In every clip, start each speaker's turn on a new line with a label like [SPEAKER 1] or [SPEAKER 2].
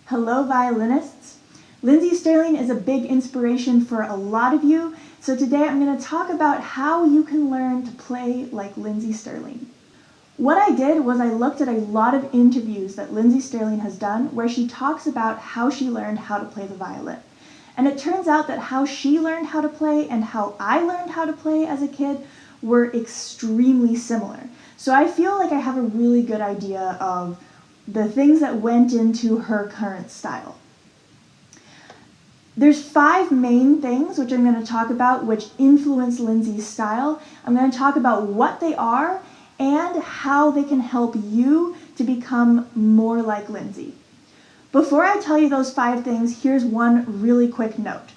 [SPEAKER 1] Hello, violinists. Lindsey Stirling is a big inspiration for a lot of you, so today I'm going to talk about how you can learn to play like Lindsey Stirling. What I did was I looked at a lot of interviews that Lindsey Stirling has done where she talks about how she learned how to play the violin. And it turns out that how she learned how to play and how I learned how to play as a kid were extremely similar. So I feel like I have a really good idea of the things that went into her current style. There's 5 main things which I'm going to talk about which influence Lindsey's style. I'm going to talk about what they are and how they can help you to become more like Lindsey. Before I tell you those 5 things, here's one really quick note.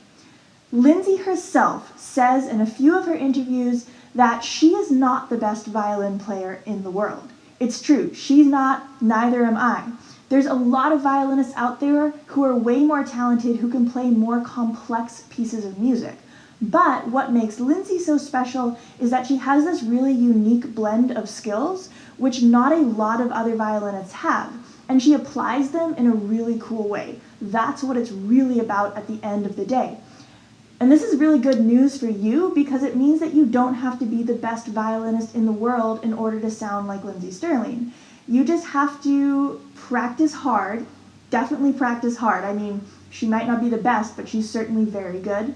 [SPEAKER 1] Lindsey herself says in a few of her interviews that she is not the best violin player in the world. It's true, she's not, neither am I. There's a lot of violinists out there who are way more talented, who can play more complex pieces of music. But what makes Lindsey so special is that she has this really unique blend of skills, which not a lot of other violinists have. And she applies them in a really cool way. That's what it's really about at the end of the day. And this is really good news for you because it means that you don't have to be the best violinist in the world in order to sound like Lindsey Stirling. You just have to practice hard, definitely practice hard. I mean, she might not be the best, but she's certainly very good.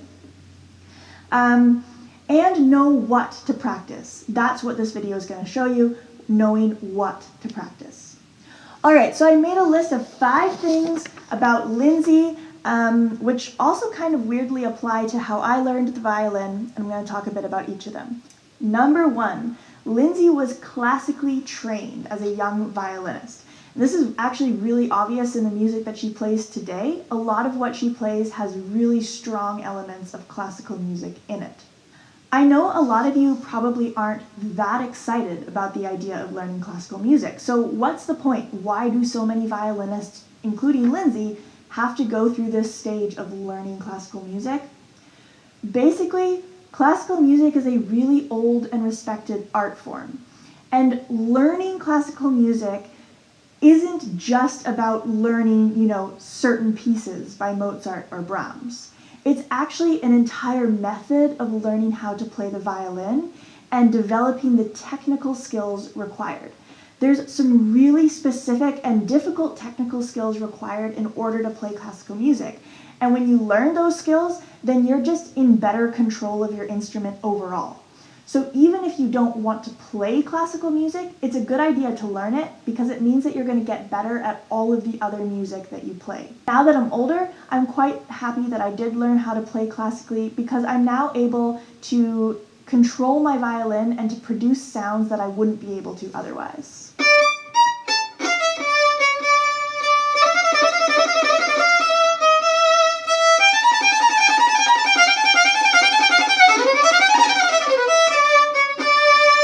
[SPEAKER 1] And know what to practice. That's what this video is going to show you, knowing what to practice. All right, so I made a list of 5 things about Lindsey, which also kind of weirdly apply to how I learned the violin, and I'm going to talk a bit about each of them. Number 1, Lindsey was classically trained as a young violinist. And this is actually really obvious in the music that she plays today. A lot of what she plays has really strong elements of classical music in it. I know a lot of you probably aren't that excited about the idea of learning classical music. So what's the point? Why do so many violinists, including Lindsey, have to go through this stage of learning classical music? Basically, classical music is a really old and respected art form. And learning classical music isn't just about learning, certain pieces by Mozart or Brahms. It's actually an entire method of learning how to play the violin and developing the technical skills required. There's some really specific and difficult technical skills required in order to play classical music. And when you learn those skills, then you're just in better control of your instrument overall. So even if you don't want to play classical music, it's a good idea to learn it because it means that you're going to get better at all of the other music that you play. Now that I'm older, I'm quite happy that I did learn how to play classically because I'm now able to control my violin and to produce sounds that I wouldn't be able to otherwise.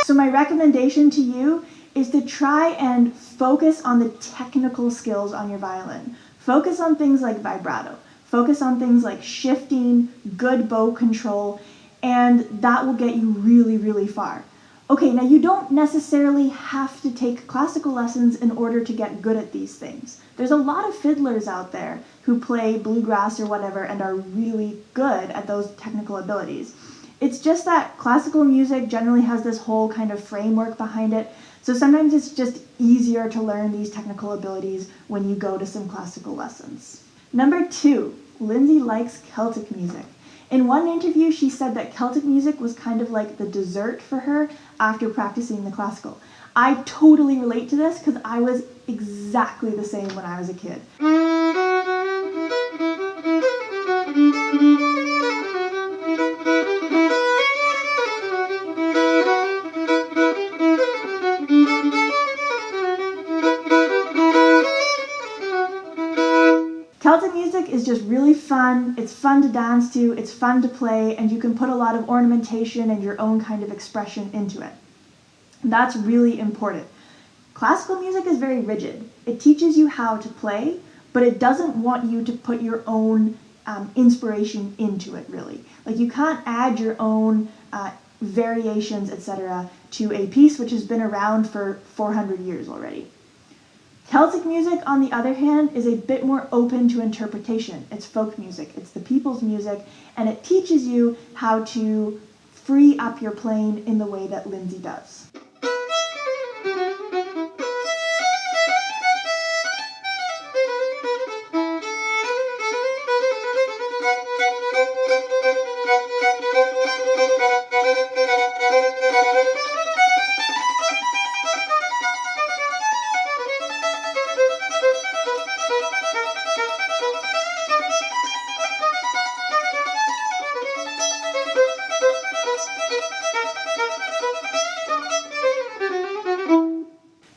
[SPEAKER 1] So my recommendation to you is to try and focus on the technical skills on your violin. Focus on things like vibrato. Focus on things like shifting, good bow control, and that will get you really, really far. Okay, now you don't necessarily have to take classical lessons in order to get good at these things. There's a lot of fiddlers out there who play bluegrass or whatever and are really good at those technical abilities. It's just that classical music generally has this whole kind of framework behind it, so sometimes it's just easier to learn these technical abilities when you go to some classical lessons. Number 2, Lindsey likes Celtic music. In one interview, she said that Celtic music was kind of like the dessert for her after practicing the classical. I totally relate to this because I was exactly the same when I was a kid. Celtic music is just really fun, it's fun to dance to, it's fun to play, and you can put a lot of ornamentation and your own kind of expression into it. That's really important. Classical music is very rigid. It teaches you how to play, but it doesn't want you to put your own inspiration into it, really. Like you can't add your own variations, etc. to a piece which has been around for 400 years already. Celtic music, on the other hand, is a bit more open to interpretation. It's folk music, it's the people's music, and it teaches you how to free up your playing in the way that Lindsey does.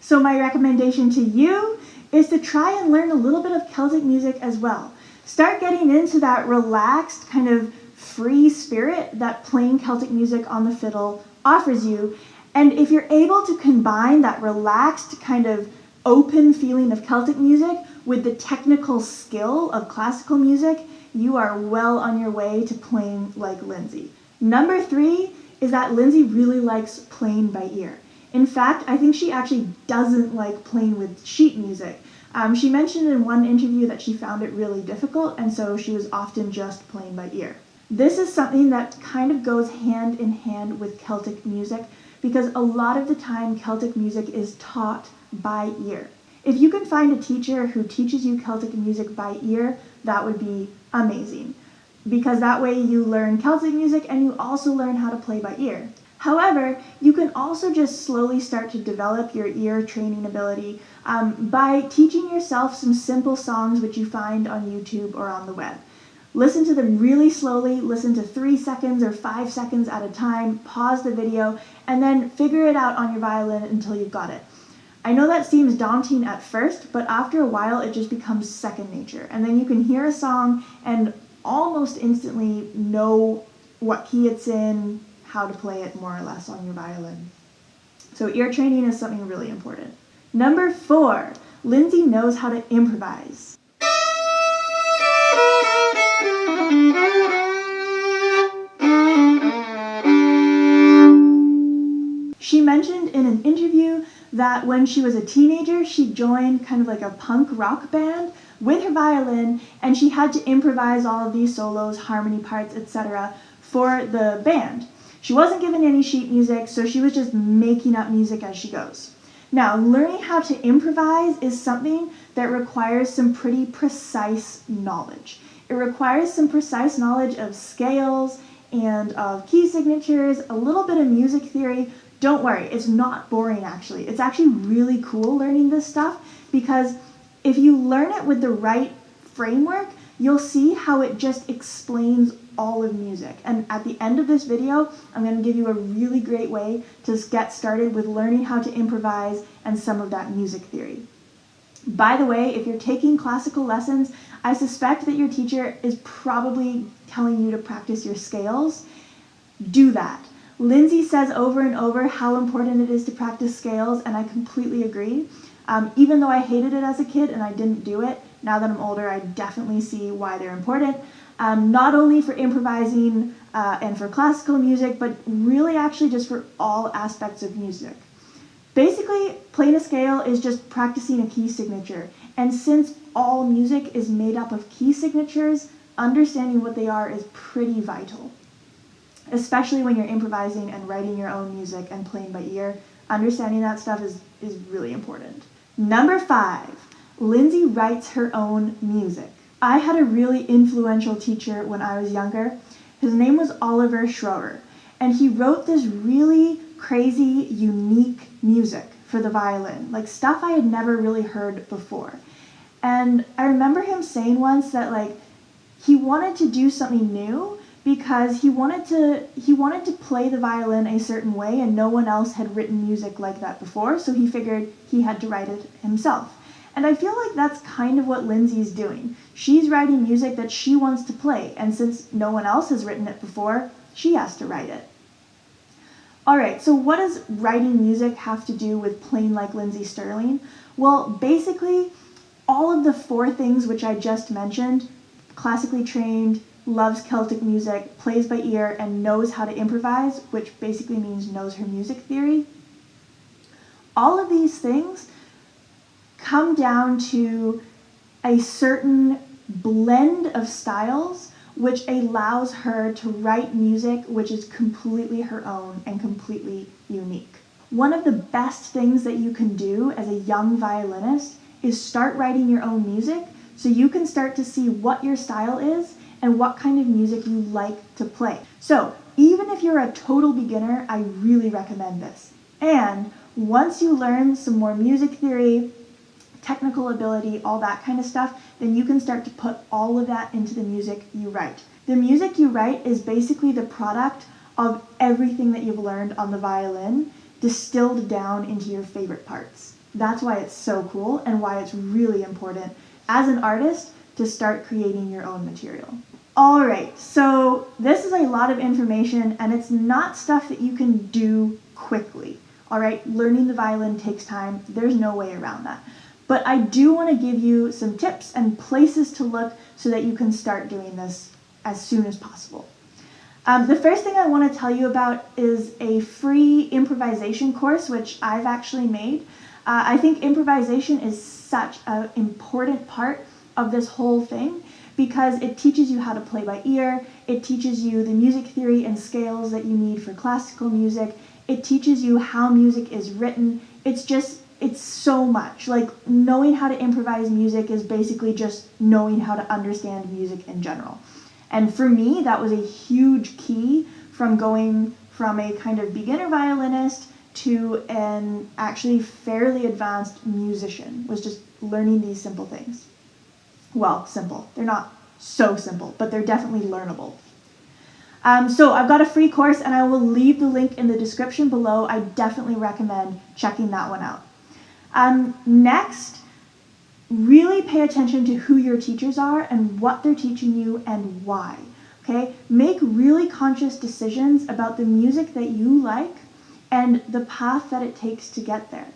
[SPEAKER 1] So my recommendation to you is to try and learn a little bit of Celtic music as well. Start getting into that relaxed, kind of free spirit that playing Celtic music on the fiddle offers you. And if you're able to combine that relaxed, kind of open feeling of Celtic music with the technical skill of classical music, you are well on your way to playing like Lindsey. Number 3 is that Lindsey really likes playing by ear. In fact, I think she actually doesn't like playing with sheet music. She mentioned in one interview that she found it really difficult, and so she was often just playing by ear. This is something that kind of goes hand in hand with Celtic music, because a lot of the time Celtic music is taught by ear. If you can find a teacher who teaches you Celtic music by ear, that would be amazing, because that way you learn Celtic music and you also learn how to play by ear. However, you can also just slowly start to develop your ear training ability by teaching yourself some simple songs which you find on YouTube or on the web. Listen to them really slowly, listen to 3 seconds or 5 seconds at a time, pause the video, and then figure it out on your violin until you've got it. I know that seems daunting at first, but after a while it just becomes second nature. And then you can hear a song and almost instantly know what key it's in, how to play it more or less on your violin. So ear training is something really important. Number 4, Lindsey knows how to improvise. She mentioned in an interview that when she was a teenager, she joined kind of like a punk rock band with her violin, and she had to improvise all of these solos, harmony parts, etc. for the band. She wasn't given any sheet music, so she was just making up music as she goes. Now, learning how to improvise is something that requires some pretty precise knowledge. It requires some precise knowledge of scales and of key signatures, a little bit of music theory. Don't worry, it's not boring actually. It's actually really cool learning this stuff, because if you learn it with the right framework, you'll see how it just explains all of music. And at the end of this video, I'm going to give you a really great way to get started with learning how to improvise and some of that music theory. By the way, if you're taking classical lessons, I suspect that your teacher is probably telling you to practice your scales. Do that. Lindsey says over and over how important it is to practice scales, and I completely agree. Even though I hated it as a kid and I didn't do it, now that I'm older, I definitely see why they're important. Not only for improvising and for classical music, but really actually just for all aspects of music. Basically, playing a scale is just practicing a key signature. And since all music is made up of key signatures, understanding what they are is pretty vital. Especially when you're improvising and writing your own music and playing by ear, understanding that stuff is really important. Number 5, Lindsey writes her own music. I had a really influential teacher when I was younger. His name was Oliver Schroer, and he wrote this really crazy, unique music for the violin, like stuff I had never really heard before. And I remember him saying once that he wanted to do something new because he wanted to play the violin a certain way, and no one else had written music like that before, so he figured he had to write it himself. And I feel like that's kind of what Lindsey's doing. She's writing music that she wants to play, and since no one else has written it before, she has to write it. Alright, so what does writing music have to do with playing like Lindsey Stirling? Well, basically, all of the 4 things which I just mentioned, classically trained, loves Celtic music, plays by ear, and knows how to improvise, which basically means knows her music theory, all of these things come down to a certain blend of styles which allows her to write music which is completely her own and completely unique. One of the best things that you can do as a young violinist is start writing your own music so you can start to see what your style is and what kind of music you like to play. So even if you're a total beginner, I really recommend this. And once you learn some more music theory, technical ability, all that kind of stuff, then you can start to put all of that into the music you write. The music you write is basically the product of everything that you've learned on the violin distilled down into your favorite parts. That's why it's so cool and why it's really important as an artist to start creating your own material. All right, so this is a lot of information and it's not stuff that you can do quickly. All right, learning the violin takes time. There's no way around that. But I do want to give you some tips and places to look so that you can start doing this as soon as possible. The first thing I want to tell you about is a free improvisation course, which I've actually made. I think improvisation is such an important part of this whole thing because it teaches you how to play by ear, it teaches you the music theory and scales that you need for classical music, it teaches you how music is written. It's so much. Like, knowing how to improvise music is basically just knowing how to understand music in general. And for me, that was a huge key from going from a kind of beginner violinist to an actually fairly advanced musician, was just learning these simple things. Well, simple. They're not so simple, but they're definitely learnable. So I've got a free course and I will leave the link in the description below. I definitely recommend checking that one out. Next, really pay attention to who your teachers are and what they're teaching you and why. Okay? Make really conscious decisions about the music that you like and the path that it takes to get there.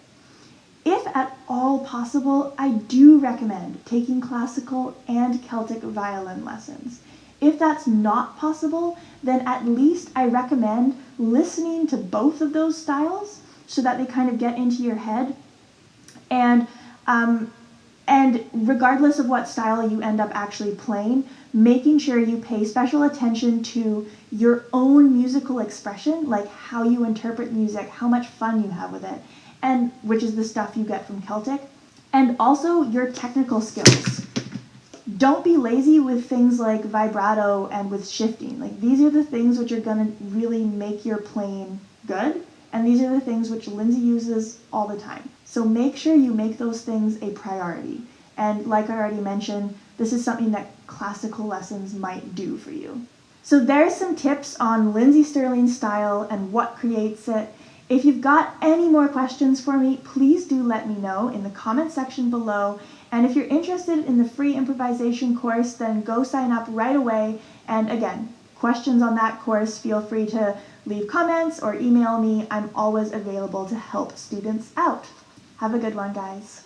[SPEAKER 1] If at all possible, I do recommend taking classical and Celtic violin lessons. If that's not possible, then at least I recommend listening to both of those styles so that they kind of get into your head. And regardless of what style you end up actually playing, making sure you pay special attention to your own musical expression, like how you interpret music, how much fun you have with it, and which is the stuff you get from Celtic, and also your technical skills. Don't be lazy with things like vibrato and with shifting. Like, these are the things which are going to really make your playing good, and these are the things which Lindsey uses all the time. So make sure you make those things a priority. And like I already mentioned, this is something that classical lessons might do for you. So there's some tips on Lindsey Stirling's style and what creates it. If you've got any more questions for me, please do let me know in the comment section below. And if you're interested in the free improvisation course, then go sign up right away. And again, questions on that course, feel free to leave comments or email me. I'm always available to help students out. Have a good one, guys.